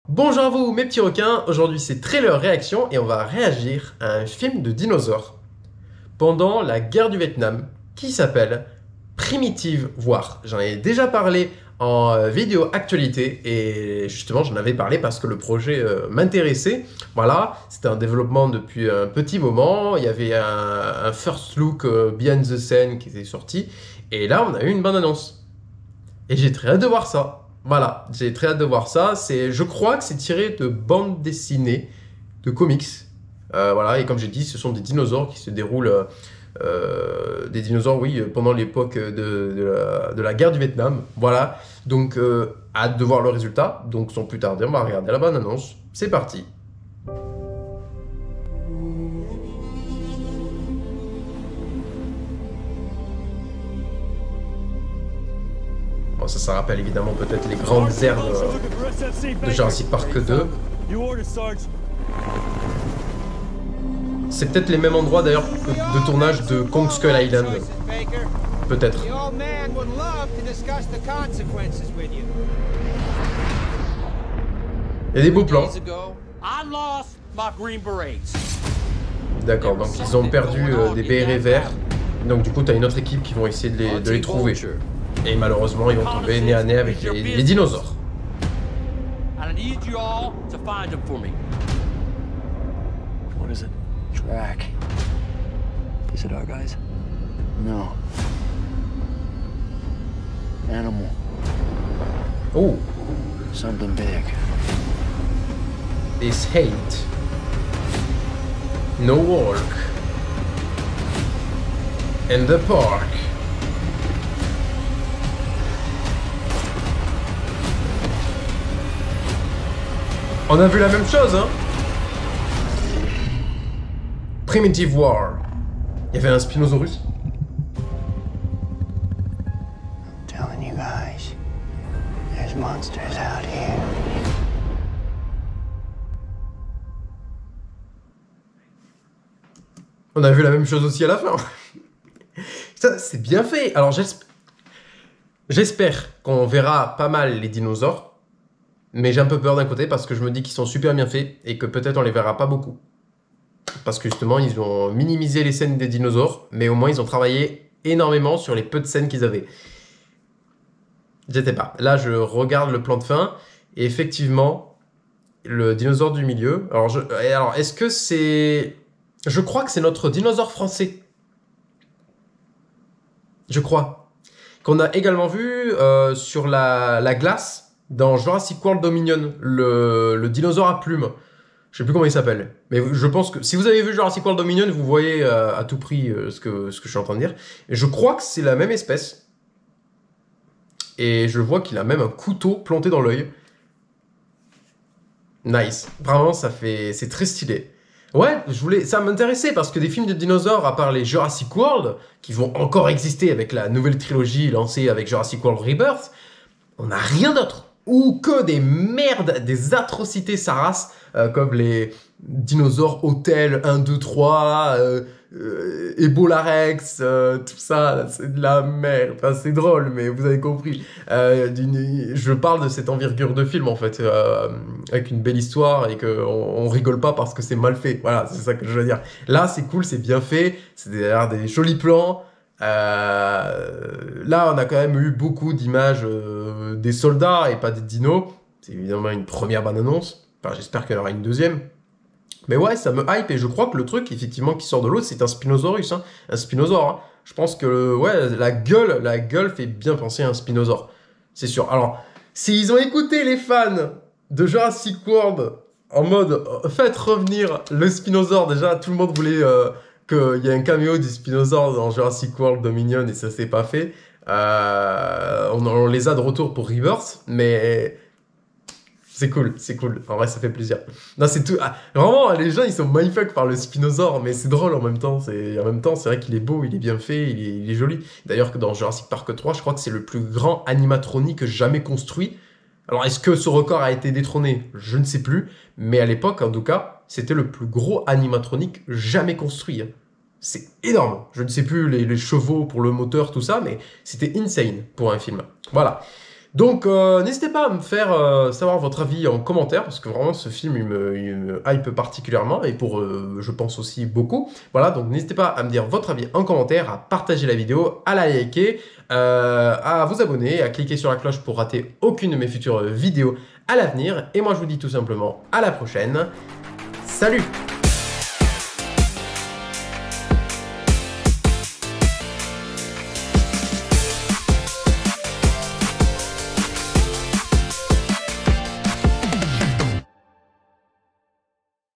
Bonjour à vous mes petits requins, aujourd'hui c'est trailer réaction et on va réagir à un film de dinosaures pendant la guerre du Vietnam qui s'appelle Primitive War. J'en ai déjà parlé en vidéo actualité et justement j'en avais parlé parce que le projet m'intéressait. Voilà, c'était un développement depuis un petit moment, il y avait un first look behind the scene qui était sorti et là on a eu une bande annonce. Et j'ai très hâte de voir ça. Voilà, j'ai très hâte de voir ça. Je crois que c'est tiré de bandes dessinées, de comics. Voilà, et comme j'ai dit, ce sont des dinosaures qui se déroulent, des dinosaures, oui, pendant l'époque de la guerre du Vietnam. Voilà, donc hâte de voir le résultat. Donc sans plus tarder, on va regarder la bande annonce. C'est parti. Bon, ça rappelle évidemment peut-être les grandes aires de Jurassic Park 2. C'est peut-être les mêmes endroits d'ailleurs de tournage de Kong Skull Island. Peut-être. Il y a des beaux plans. D'accord, donc ils ont perdu des bérets verts. Donc du coup, tu as une autre équipe qui vont essayer de les trouver. Et malheureusement, ils vont tomber nez à nez avec les dinosaures. What is it? Track. Is it our guys? No. Animal. Oh. Something big. This hate. No walk. In the park. On a vu la même chose, hein? Primitive War. Il y avait un Spinosaurus. I'm telling you guys, there's monsters out here. On a vu la même chose aussi à la fin. Ça, c'est bien fait. Alors j'espère qu'on verra pas mal les dinosaures. Mais j'ai un peu peur d'un côté parce que je me dis qu'ils sont super bien faits et que peut-être on les verra pas beaucoup. Parce que justement, ils ont minimisé les scènes des dinosaures, mais au moins ils ont travaillé énormément sur les peu de scènes qu'ils avaient. Je sais pas. Là, je regarde le plan de fin et effectivement, le dinosaure du milieu. Alors est-ce que c'est... Je crois que c'est notre dinosaure français. Je crois. Qu'on a également vu sur la glace. Dans Jurassic World Dominion, le dinosaure à plumes, je sais plus comment il s'appelle, mais je pense que si vous avez vu Jurassic World Dominion, vous voyez à tout prix ce que je suis en train de dire. Et je crois que c'est la même espèce. Et je vois qu'il a même un couteau planté dans l'œil. Nice. Vraiment, c'est très stylé. Ouais, ça m'intéressait parce que des films de dinosaures, à part les Jurassic World, qui vont encore exister avec la nouvelle trilogie lancée avec Jurassic World Rebirth, on n'a rien d'autre. Ou que des merdes, des atrocités sa race, comme les dinosaures Hôtel 1, 2, 3, Ebola Rex, tout ça, c'est de la merde. Enfin, c'est drôle, mais vous avez compris. Je parle de cette envergure de film, en fait, avec une belle histoire et qu'on rigole pas parce que c'est mal fait. Voilà, c'est ça que je veux dire. Là, c'est cool, c'est bien fait, c'est des jolis plans. Là, on a quand même eu beaucoup d'images des soldats et pas des dinos. C'est évidemment une première bande-annonce. Enfin, j'espère qu'il y en aura une deuxième. Mais ouais, ça me hype et je crois que le truc, effectivement, qui sort de l'eau, c'est un Spinosaurus. Hein. Un Spinosaure. Hein. Je pense que, ouais, la gueule fait bien penser à un Spinosaure. C'est sûr. Alors, s'ils ont écouté les fans de Jurassic World en mode faites revenir le Spinosaure, déjà, tout le monde voulait... qu'il y a un caméo du Spinosaure dans Jurassic World Dominion et ça s'est pas fait. On les a de retour pour Rebirth, mais c'est cool. En vrai, ça fait plaisir. Non, c'est tout. Ah, vraiment, les gens, ils sont mindfuck par le Spinosaure, mais c'est drôle en même temps. C'est vrai qu'il est beau, il est bien fait, il est joli. D'ailleurs, que dans Jurassic Park 3, je crois que c'est le plus grand animatronique jamais construit. Alors, est-ce que ce record a été détrôné? Je ne sais plus. Mais à l'époque, en tout cas, c'était le plus gros animatronique jamais construit. C'est énorme. Je ne sais plus les chevaux pour le moteur, tout ça, mais c'était insane pour un film. Voilà. Donc n'hésitez pas à me faire savoir votre avis en commentaire, parce que vraiment ce film il me hype particulièrement, et pour je pense aussi beaucoup. Voilà, donc n'hésitez pas à me dire votre avis en commentaire, à partager la vidéo, à la liker, à vous abonner, à cliquer sur la cloche pour rater aucune de mes futures vidéos à l'avenir. Et moi je vous dis tout simplement à la prochaine. Salut!